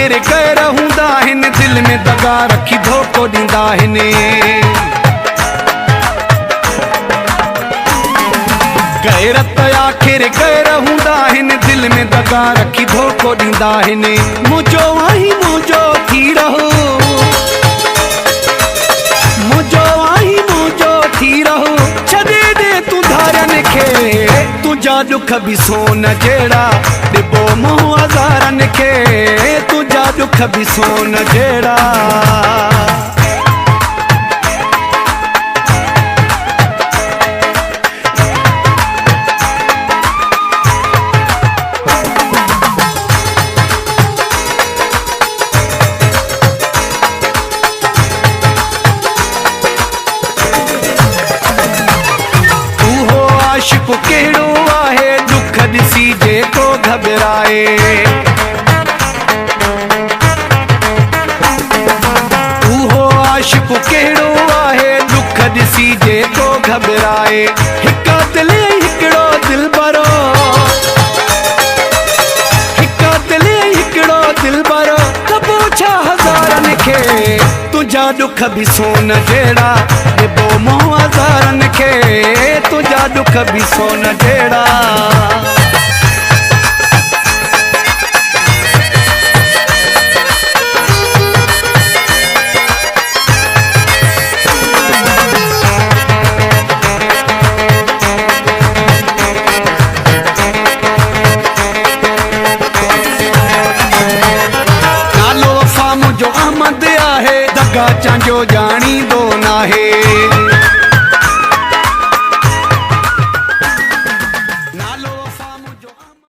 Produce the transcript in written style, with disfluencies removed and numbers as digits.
आखिर कैर हूंदा आहिनि दिल में दगा रखी धोखो ॾींदा आहिनि गैरत आखिर कैर हूंदा आहिनि दिल में दगा रखी धोखो ॾींदा आहिनि मुंहिंजो आहीं मुंहिंजो थी रहो मुंहिंजो आहीं मुंहिंजो थी रहो छॾे ॾे तूं धारनि खे तुंहिंजा ॾुख बि सोन जहिड़ा ॾिबो मोह हज़ारनि खे तुंहिंजा ॾुख बि सोन जहिड़ा आशिक़ कहिड़ो आहे दुख ॾिसी जेको घबराए उहो आशिक़ कहिड़ो आहे दुख ॾिसी जेको घबराए हिक दिल हिकिड़ो दिलबरो हिक दिल हिकिड़ो दिलबरो त पोइ छा हज़ारनि खे तुंहिंजा ॾुख बि सोन जहिड़ा ॾिबो मोह हज़ारनि खे तुंहिंजा ॾुख बि सोन जहिड़ा नालो वफ़ा मुंहिंजो अहमद आहे दगा चांजो ॼाणींदो नाहे